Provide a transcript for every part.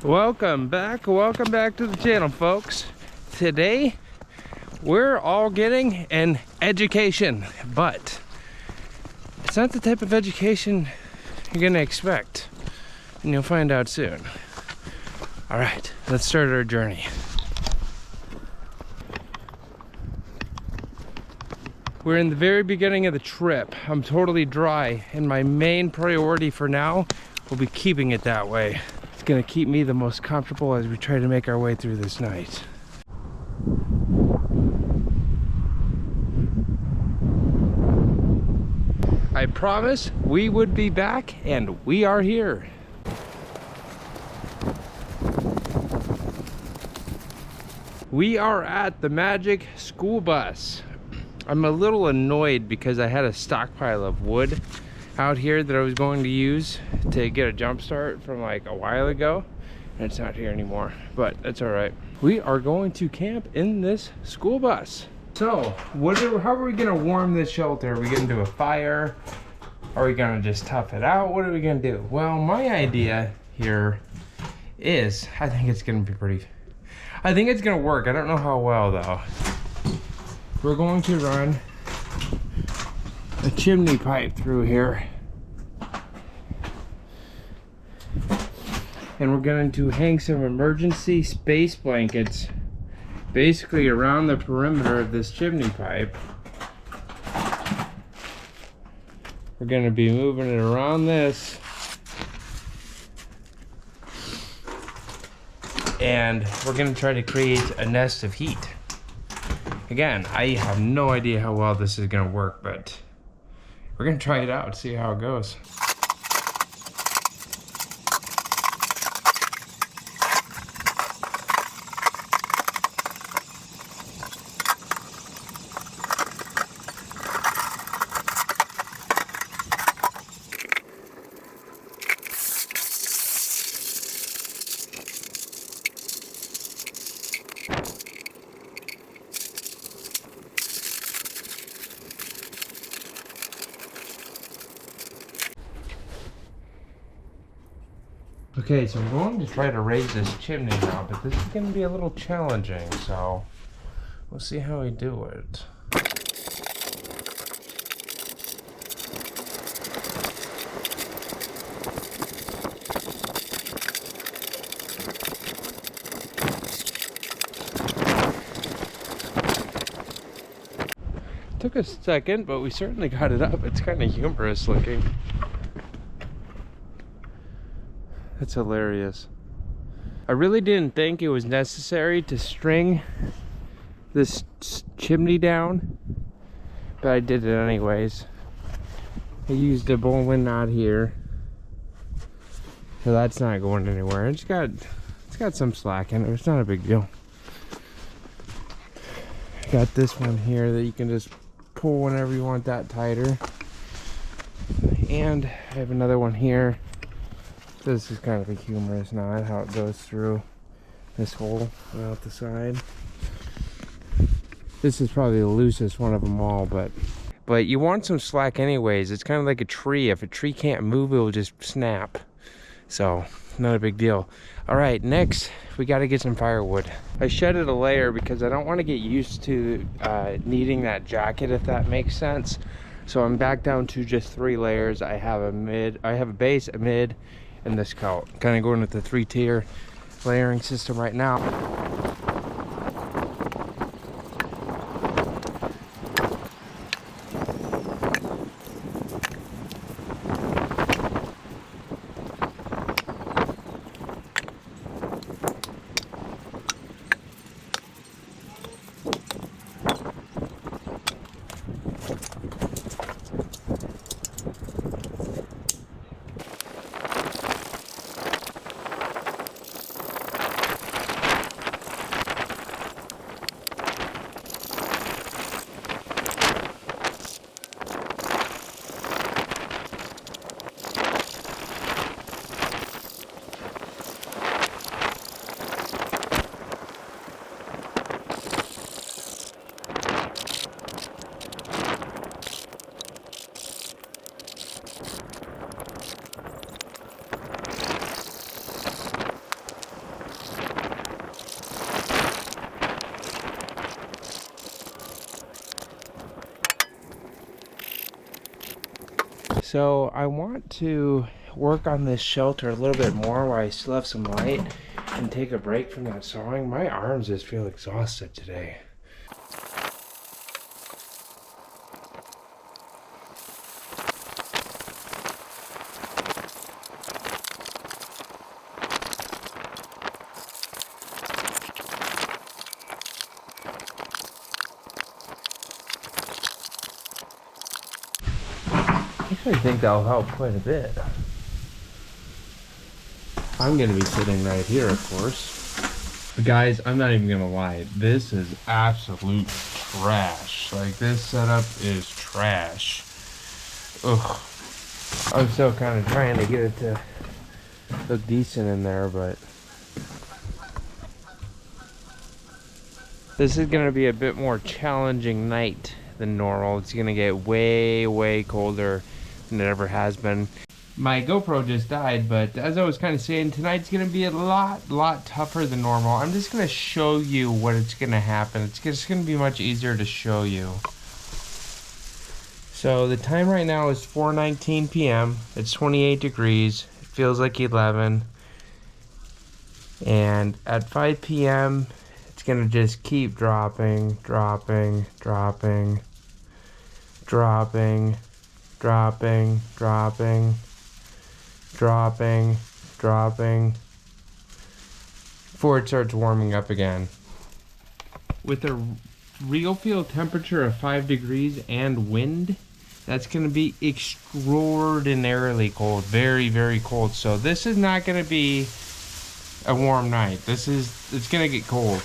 Welcome back to the channel, folks. Today we're all getting an education, but it's not the type of education you're gonna expect, and you'll find out soon. All right, let's start our journey. We're in the very beginning of the trip. I'm totally dry, and my main priority for now will be keeping it that way. It's gonna keep me the most comfortable as we try to make our way through this night. I promised we would be back, and we are here. We are at the Magic School Bus. I'm a little annoyed because I had a stockpile of wood out here that I was going to use to get a jump start from like a while ago, and it's not here anymore, but that's all right. We are going to camp in this school bus. So how are we gonna warm this shelter? Are we gonna do a fire? Are we gonna just tough it out? What are we gonna do? Well, my idea here is I think it's gonna work. I don't know how well though. We're going to run a chimney pipe through here, and we're going to hang some emergency space blankets basically around the perimeter of this chimney pipe. We're going to be moving it around this, and we're going to try to create a nest of heat. Again, I have no idea how well this is going to work, but we're going to try it out, see how it goes. Okay, so I'm going to try to raise this chimney now, but this is going to be a little challenging, so we'll see how we do it. Took a second, but we certainly got it up. It's kind of humorous looking. That's hilarious. I really didn't think it was necessary to string this chimney down, but I did it anyways. I used a bowline knot here, so that's not going anywhere. It's got some slack in it. It's not a big deal. Got this one here that you can just pull whenever you want that tighter, and I have another one here. This is kind of a humorous knot, how it goes through this hole out the side. This is probably the loosest one of them all, but you want some slack anyways. It's kind of like a tree. If a tree can't move, it will just snap. So, not a big deal. All right, next, we got to get some firewood. I shedded a layer because I don't want to get used to needing that jacket, if that makes sense. So I'm back down to just 3 layers. I have a base, a mid, and this coat. Kind of going with the 3-tier layering system right now. So I want to work on this shelter a little bit more while I still have some light and take a break from that sawing. My arms just feel exhausted today. I think that'll help quite a bit. I'm gonna be sitting right here, of course. But guys, I'm not even gonna lie. This is absolute trash. Like, this setup is trash. Ugh. I'm still kind of trying to get it to look decent in there, but this is gonna be a bit more challenging night than normal. It's gonna get way, way colder than it ever has been. My GoPro just died, but as I was kind of saying, tonight's gonna be a lot tougher than normal. I'm just gonna show you what it's gonna happen. It's just gonna be much easier to show you. So the time right now is 4:19 p.m. It's 28 degrees. It feels like 11. And at 5 p.m., it's gonna just keep dropping, dropping, dropping, dropping, dropping, dropping, dropping, dropping, before it starts warming up again. With a real field temperature of 5 degrees and wind, that's going to be extraordinarily cold. Very, very cold. So this is not going to be a warm night. It's going to get cold,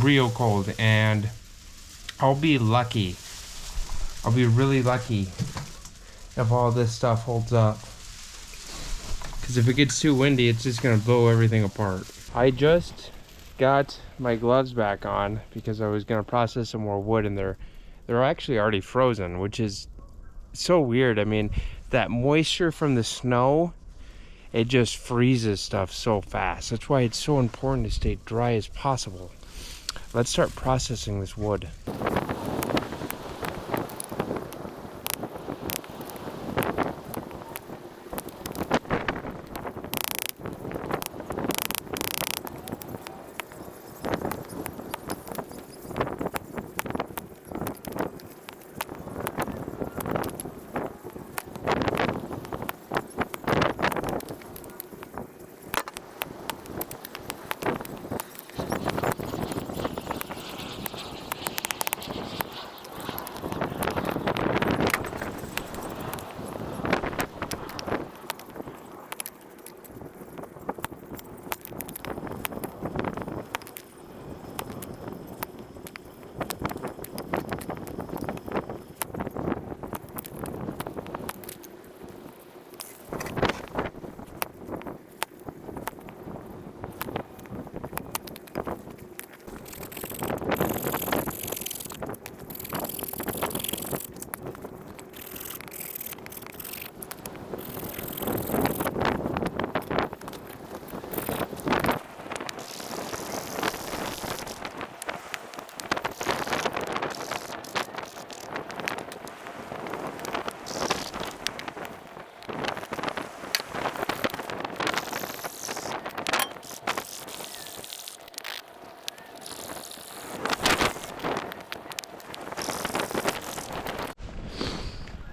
real cold, and I'll be lucky. I'll be really lucky if all this stuff holds up. Because if it gets too windy, it's just going to blow everything apart. I just got my gloves back on because I was going to process some more wood, and they're actually already frozen, which is so weird. I mean, that moisture from the snow, it just freezes stuff so fast. That's why it's so important to stay dry as possible. Let's start processing this wood.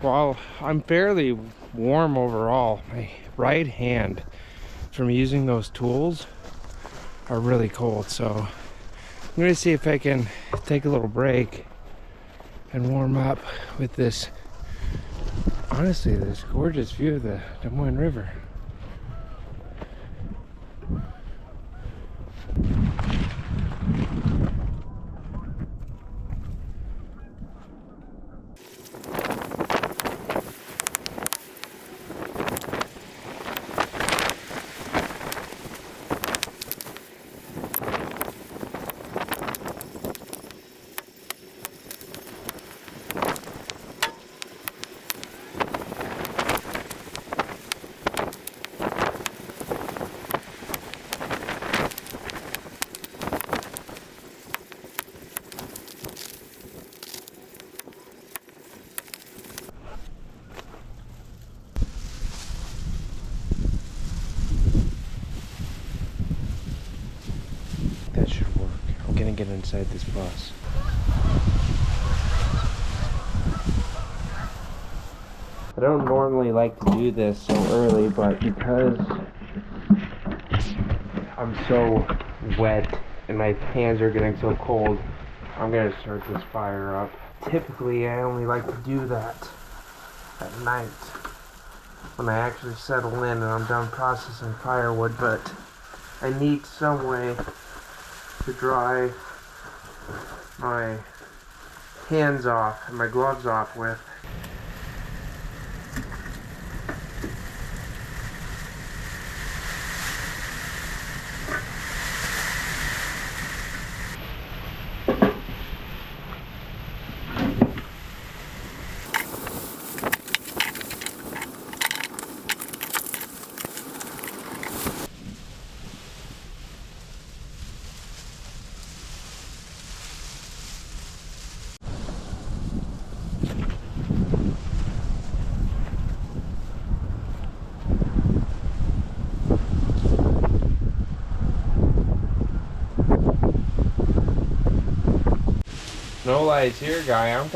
While I'm fairly warm overall, my right hand from using those tools are really cold. So I'm gonna see if I can take a little break and warm up with this, honestly, this gorgeous view of the Des Moines River. get inside this bus. I don't normally like to do this so early, but because I'm so wet and my hands are getting so cold, I'm gonna start this fire up. Typically, I only like to do that at night when I actually settle in and I'm done processing firewood, but I need some way to dry my hands off and my gloves off with. No lies here, guy. I'm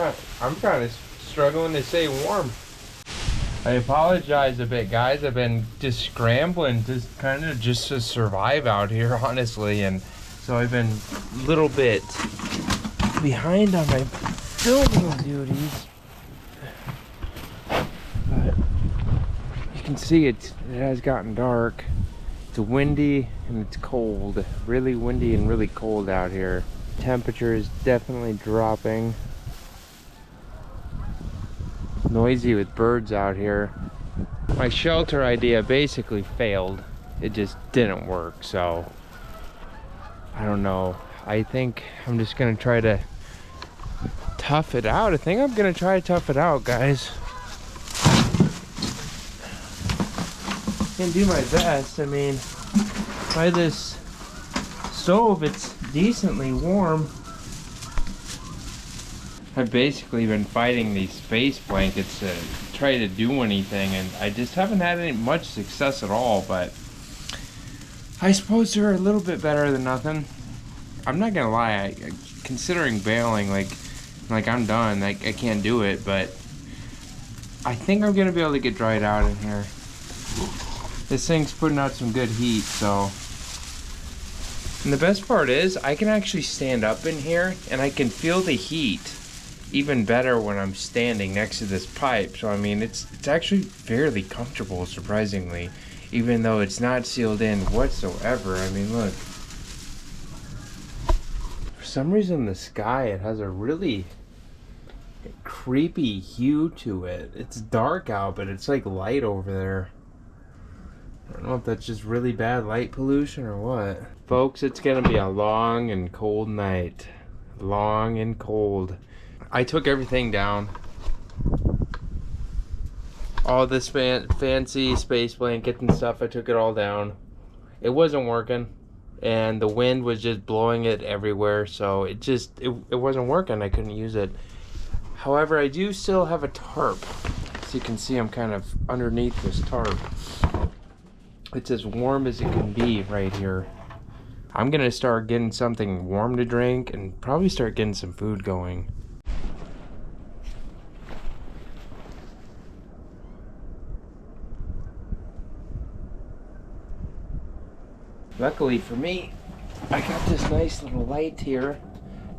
kind of struggling to stay warm. I apologize a bit, guys. I've been just scrambling just to survive out here, honestly, and so I've been a little bit behind on my filming duties. But you can see it has gotten dark. It's windy and it's cold. Really windy and really cold out here. Temperature is definitely dropping. Noisy with birds out here. My shelter idea basically failed. It just didn't work, so I don't know. I think I'm just gonna try to tough it out. I think I'm gonna try to tough it out, guys. Can do my best. I mean, by this stove, it's decently warm. I've basically been fighting these space blankets to try to do anything, and I just haven't had much success at all, but I suppose they're a little bit better than nothing. I'm not gonna lie, considering bailing, like I'm done, I can't do it, but I think I'm gonna be able to get dried out in here. This thing's putting out some good heat, so. And the best part is, I can actually stand up in here and I can feel the heat even better when I'm standing next to this pipe. So I mean, it's actually fairly comfortable, surprisingly, even though it's not sealed in whatsoever. I mean, look. For some reason, the sky, it has a really creepy hue to it. It's dark out, but it's like light over there. I don't know if that's just really bad light pollution or what. Folks, it's gonna be a long and cold night. Long and cold. I took everything down. All this fancy space blanket and stuff, I took it all down. It wasn't working. And the wind was just blowing it everywhere, so it wasn't working. I couldn't use it. However, I do still have a tarp. As you can see, I'm kind of underneath this tarp. It's as warm as it can be right here. I'm gonna start getting something warm to drink and probably start getting some food going. Luckily for me, I got this nice little light here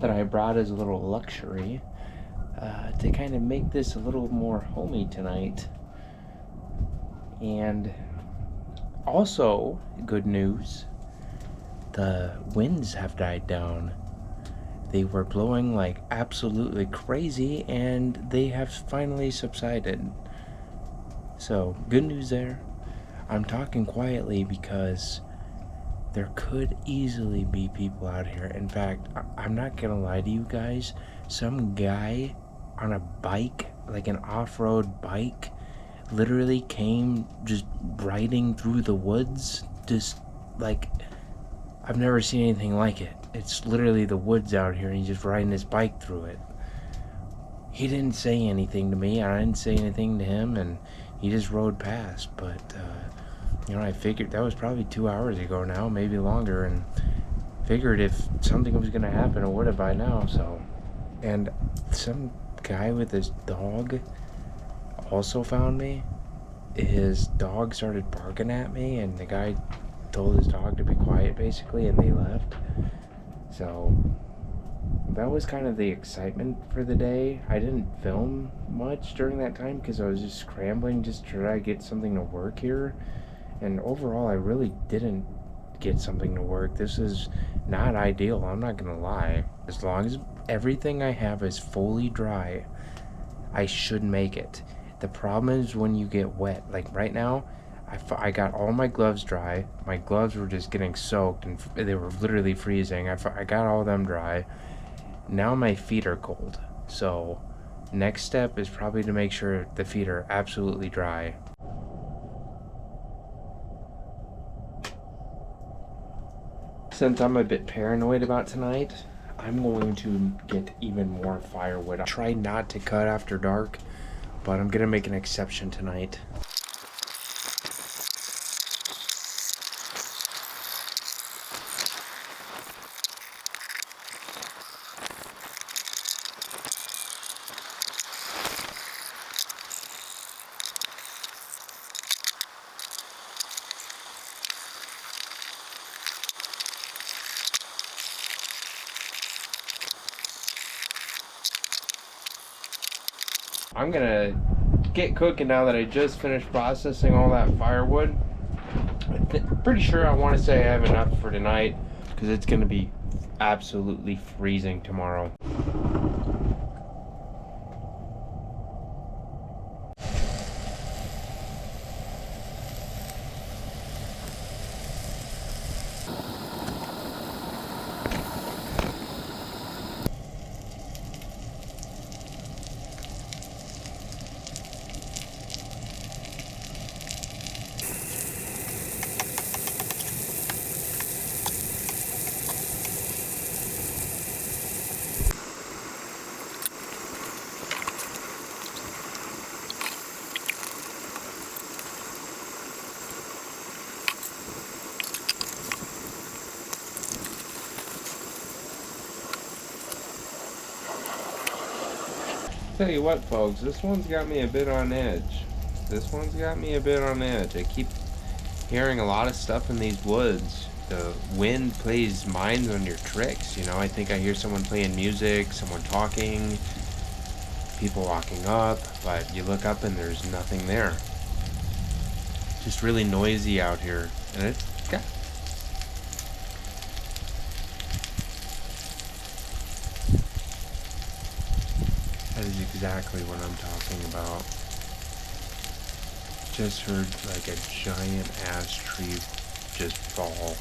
that I brought as a little luxury to kind of make this a little more homey tonight. And also, good news, the winds have died down. They were blowing like absolutely crazy and they have finally subsided. So, good news there. I'm talking quietly because there could easily be people out here. In fact, I'm not gonna lie to you guys, some guy on a bike, like an off-road bike, literally came just riding through the woods, just like, I've never seen anything like it. It's literally the woods out here and he's just riding his bike through it. He didn't say anything to me, I didn't say anything to him, and he just rode past. But you know, I figured that was probably 2 hours ago now, maybe longer, and figured if something was gonna happen, it would have by now. So, and some guy with his dog also found me. His dog started barking at me, and the guy told his dog to be quiet, basically, and they left. So that was kind of the excitement for the day. I didn't film much during that time because I was just scrambling just to try to get something to work here. And overall, I really didn't get something to work. This is not ideal, I'm not gonna lie. As long as everything I have is fully dry, I should make it. The problem is when you get wet. Like right now, I got all my gloves dry. My gloves were just getting soaked and they were literally freezing. I got all of them dry. Now my feet are cold. So next step is probably to make sure the feet are absolutely dry. Since I'm a bit paranoid about tonight, I'm going to get even more firewood. I try not to cut after dark, but I'm gonna make an exception tonight. I'm gonna get cooking now that I just finished processing all that firewood. I'm pretty sure I want to say I have enough for tonight because it's gonna be absolutely freezing tomorrow. Tell you what, folks, this one's got me a bit on edge. I keep hearing a lot of stuff in these woods. The wind plays minds on your tricks, you know. I think I hear someone playing music, someone talking, people walking up, but you look up and there's nothing there. Just really noisy out here, and it's got that is exactly what I'm talking about. Just heard like a giant ass tree just fall.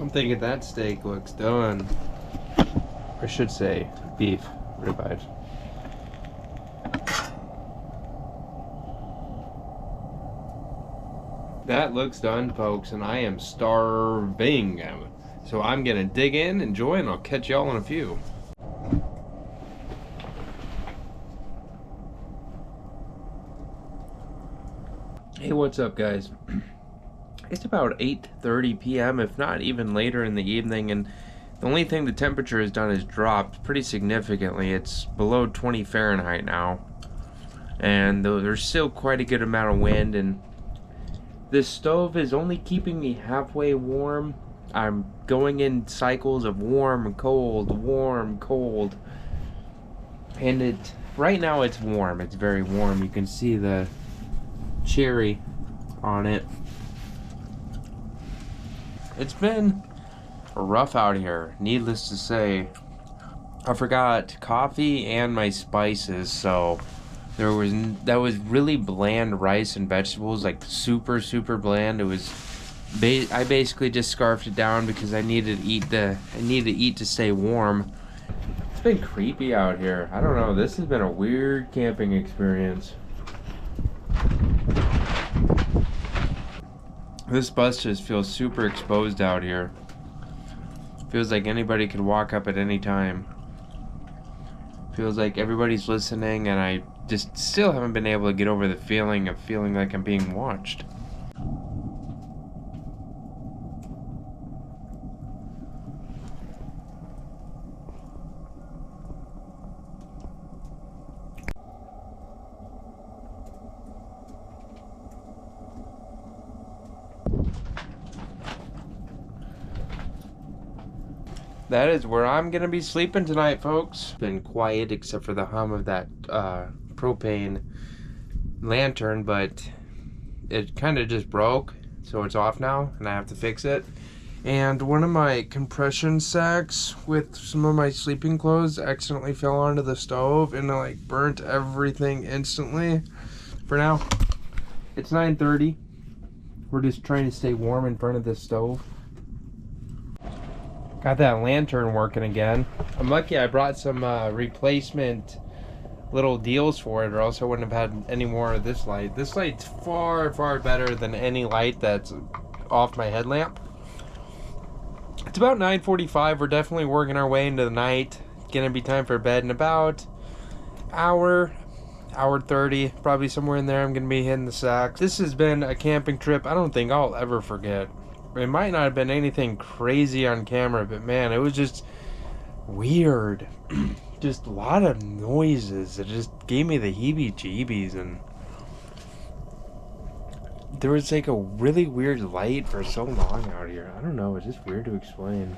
I'm thinking that steak looks done. I should say beef ribeye. That looks done, folks, and I am starving. So I'm gonna dig in, enjoy, and I'll catch y'all in a few. Hey, what's up, guys? It's about 8:30 p.m., if not even later in the evening, and the only thing the temperature has done is dropped pretty significantly. It's below 20 Fahrenheit now, and there's still quite a good amount of wind, and this stove is only keeping me halfway warm. I'm going in cycles of warm, cold, and right now it's warm. It's very warm. You can see the cherry on it. It's been rough out here, needless to say. I forgot coffee and my spices, so that was really bland rice and vegetables, like super bland. It was I basically just scarfed it down because I needed to eat to stay warm. It's been creepy out here. I don't know, this has been a weird camping experience. This bus just feels super exposed out here. Feels like anybody could walk up at any time. Feels like everybody's listening, and I just still haven't been able to get over the feeling of feeling like I'm being watched. That is where I'm gonna be sleeping tonight, folks. Been quiet except for the hum of that propane lantern, but it kind of just broke, so it's off now and I have to fix it. And one of my compression sacks with some of my sleeping clothes accidentally fell onto the stove and it like burnt everything instantly. For now, it's 9:30. We're just trying to stay warm in front of this stove. Got that lantern working again. I'm lucky I brought some replacement little deals for it, or else I wouldn't have had any more of this light. This light's far, far better than any light that's off my headlamp. It's about 9:45. We're definitely working our way into the night. It's gonna be time for bed in about hour 30, probably somewhere in there. I'm gonna be hitting the sack. This has been a camping trip I don't think I'll ever forget. It might not have been anything crazy on camera, but man, it was just weird. Just a lot of noises. It just gave me the heebie-jeebies, and there was like a really weird light for so long out here. I don't know, it's just weird to explain.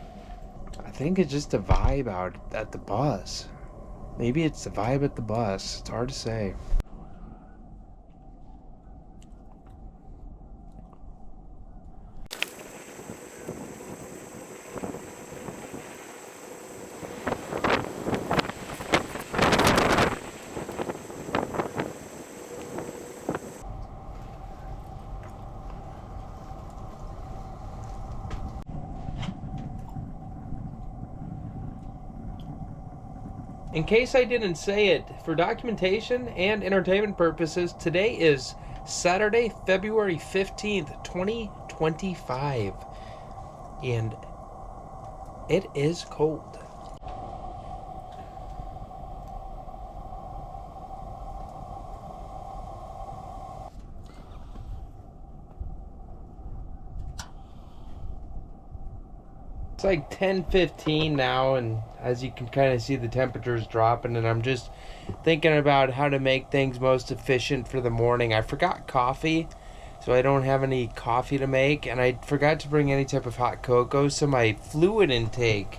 I think it's just the vibe out at the bus. Maybe it's the vibe at the bus. It's hard to say. In case I didn't say it, for documentation and entertainment purposes, today is Saturday, February 15th, 2025. And it is cold. It's like 10:15 now, and as you can kind of see, the temperature's dropping, and I'm just thinking about how to make things most efficient for the morning. I forgot coffee, so I don't have any coffee to make, and I forgot to bring any type of hot cocoa, so my fluid intake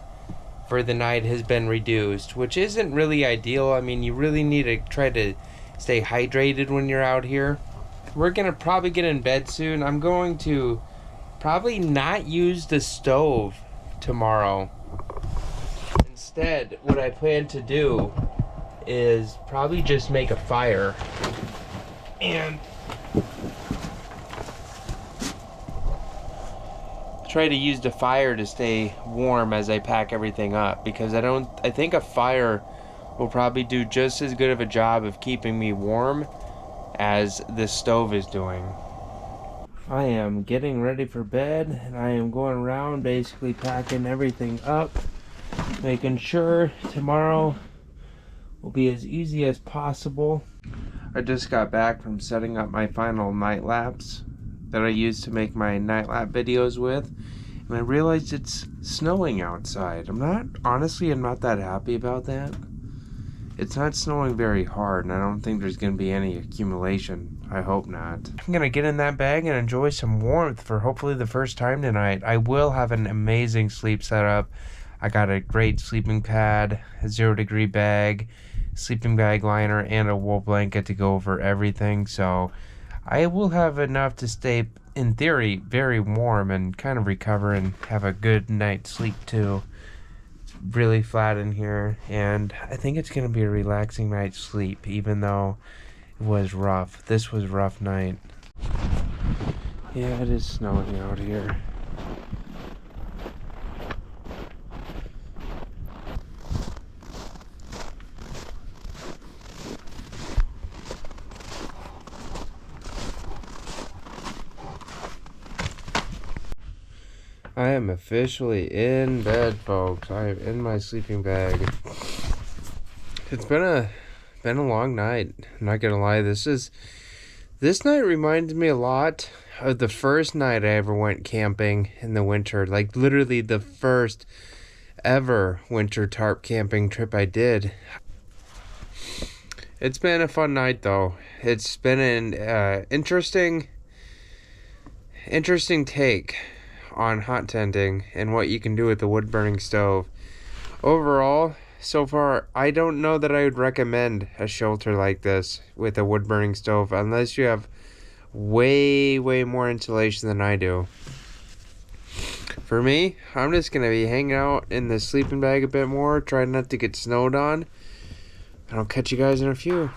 for the night has been reduced, which isn't really ideal. I mean, you really need to try to stay hydrated when you're out here. We're gonna probably get in bed soon. I'm going to probably not use the stove tomorrow. Instead, what I plan to do is probably just make a fire and try to use the fire to stay warm as I pack everything up, because I think a fire will probably do just as good of a job of keeping me warm as the stove is doing. I am getting ready for bed, and I am going around basically packing everything up, making sure tomorrow will be as easy as possible. I just got back from setting up my final night lapse that I use to make my night lap videos with, and I realized it's snowing outside. I'm not that happy about that. It's not snowing very hard, and I don't think there's going to be any accumulation. I hope not. I'm going to get in that bag and enjoy some warmth for hopefully the first time tonight. I will have an amazing sleep setup. I got a great sleeping pad, a 0-degree bag, sleeping bag liner, and a wool blanket to go over everything. So I will have enough to stay, in theory, very warm and kind of recover and have a good night's sleep too. It's really flat in here, and I think it's going to be a relaxing night's sleep, even though it was rough. This was a rough night. Yeah, it is snowing out here. I am officially in bed, folks. I am in my sleeping bag. It's been a long night. I'm not gonna lie. This night reminds me a lot of the first night I ever went camping in the winter. Like literally the first ever winter tarp camping trip I did. It's been a fun night though. It's been an interesting take on hot tenting and what you can do with the wood burning stove. Overall, so far, I don't know that I would recommend a shelter like this with a wood burning stove unless you have way more insulation than I do. For me, I'm just gonna be hanging out in the sleeping bag a bit more, trying not to get snowed on, and I'll catch you guys in a few.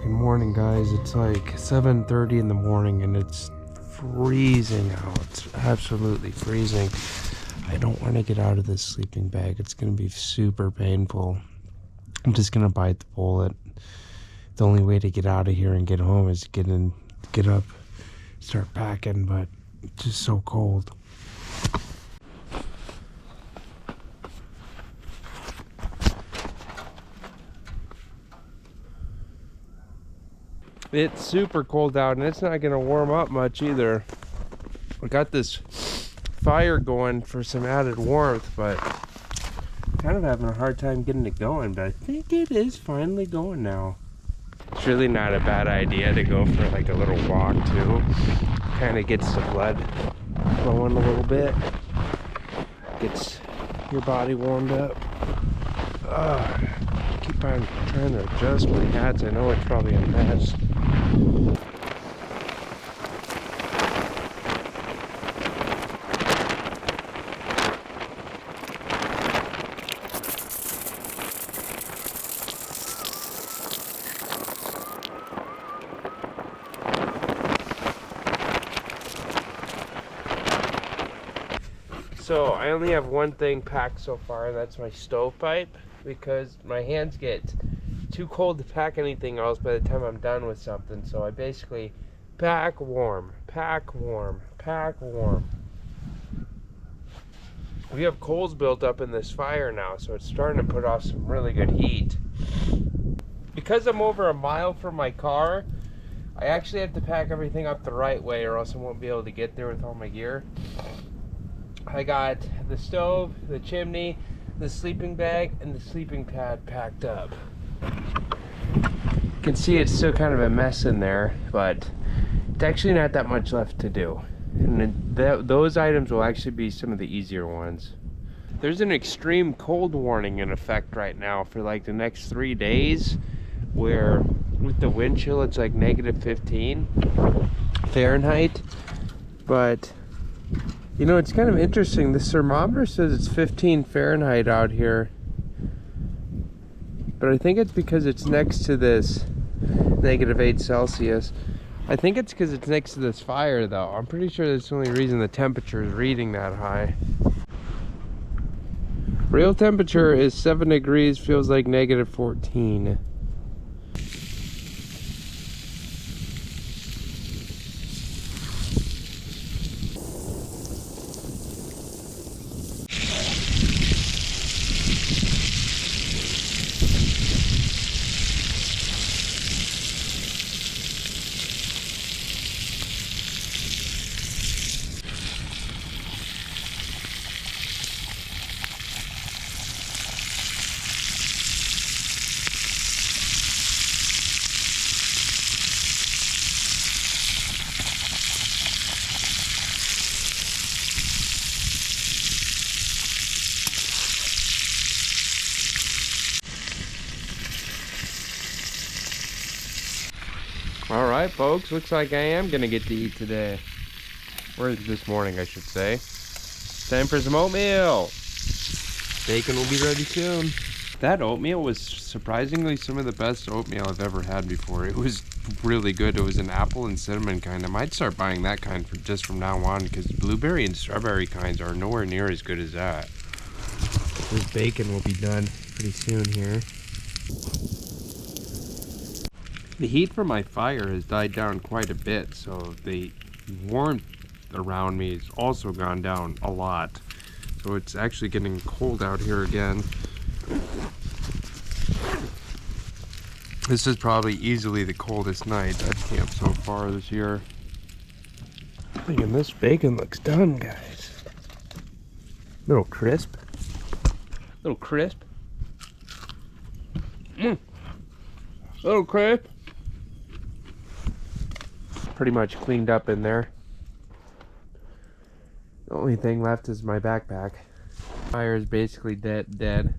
Good morning, guys. It's like 7:30 in the morning and it's freezing out. It's absolutely freezing. I don't want to get out of this sleeping bag. It's going to be super painful. I'm just going to bite the bullet. The only way to get out of here and get home is to get up, start packing, but it's just so cold. It's super cold out and it's not gonna warm up much either. I got this fire going for some added warmth, but kind of having a hard time getting it going, but I think it is finally going now. It's really not a bad idea to go for like a little walk too. Kind of gets the blood flowing a little bit. Gets your body warmed up. Keep on trying to adjust my hats. I know it's probably a mess. So I only have one thing packed so far, and that's my stovepipe, because my hands get too cold to pack anything else by the time I'm done with something. So I basically pack warm, pack warm, pack warm. We have coals built up in this fire now, so it's starting to put off some really good heat. Because I'm over a mile from my car, I actually have to pack everything up the right way or else I won't be able to get there with all my gear. I got the stove, the chimney, the sleeping bag, and the sleeping pad packed up. You can see it's still kind of a mess in there, but it's actually not that much left to do. And those items will actually be some of the easier ones. There's an extreme cold warning in effect right now for like the next 3 days, where with the wind chill it's like -15 Fahrenheit. But you know, it's kind of interesting. The thermometer says it's 15 Fahrenheit out here, but I think it's because it's next to this -8 Celsius. I think it's because it's next to this fire though. I'm pretty sure that's the only reason the temperature is reading that high. Real temperature is 7 degrees, feels like -14. All right, folks, looks like I am gonna get to eat today. Or this morning, I should say. Time for some oatmeal. Bacon will be ready soon. That oatmeal was surprisingly some of the best oatmeal I've ever had before. It was really good. It was an apple and cinnamon kind. I might start buying that kind just from now on, because blueberry and strawberry kinds are nowhere near as good as that. This bacon will be done pretty soon here. The heat from my fire has died down quite a bit, so the warmth around me has also gone down a lot. So it's actually getting cold out here again. This is probably easily the coldest night at camp so far this year. Thinking this bacon looks done, guys. Little crisp. Little crisp. Little crisp. Pretty much cleaned up in there. The only thing left is my backpack. Fire is basically dead.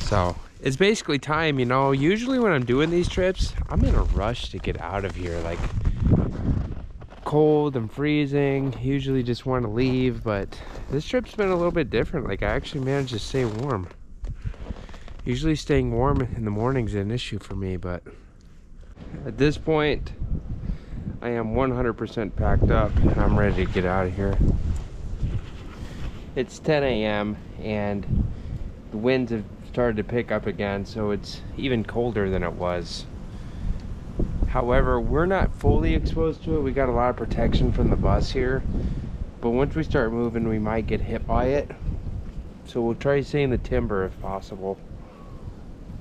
So it's basically time, you know. Usually when I'm doing these trips, I'm in a rush to get out of here. Like, cold and freezing, usually just want to leave, but this trip's been a little bit different. Like, I actually managed to stay warm. Usually staying warm in the morning's an issue for me, but at this point, I am 100% packed up and I'm ready to get out of here. It's 10 a.m. and the winds have started to pick up again, so it's even colder than it was. However, we're not fully exposed to it. We got a lot of protection from the bus here, but once we start moving, we might get hit by it. So we'll try to stay in the timber if possible.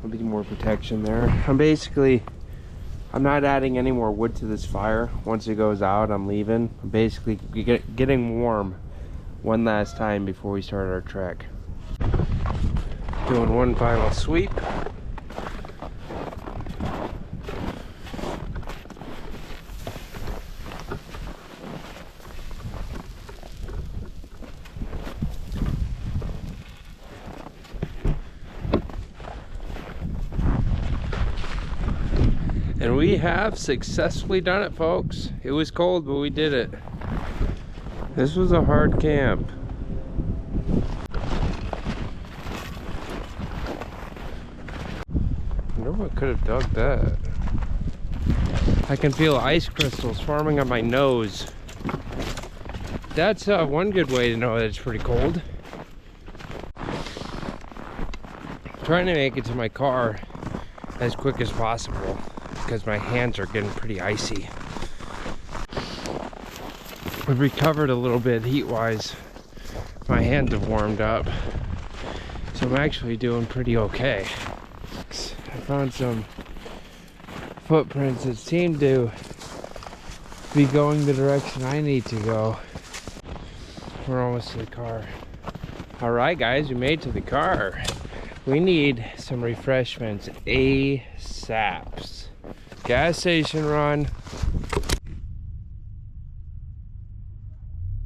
There'll be more protection there. I'm not adding any more wood to this fire. Once it goes out, I'm leaving. I'm basically getting warm one last time before we start our trek. Doing one final sweep. And we have successfully done it, folks. It was cold, but we did it. This was a hard camp. I wonder what could have dug that. I can feel ice crystals forming on my nose. That's one good way to know that it's pretty cold. I'm trying to make it to my car as quick as possible, because my hands are getting pretty icy. I've recovered a little bit heat-wise. My hands have warmed up, so I'm actually doing pretty okay. I found some footprints that seem to be going the direction I need to go. We're almost to the car. All right, guys, we made it to the car. We need some refreshments ASAP. Gas station run.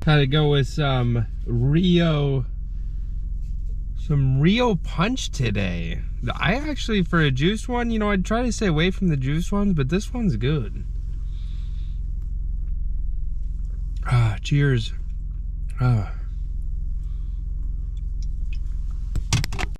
Had to go with some Rio Punch today. I actually, for a juice one, you know, I'd try to stay away from the juice ones, but this one's good. Ah, cheers. Ah.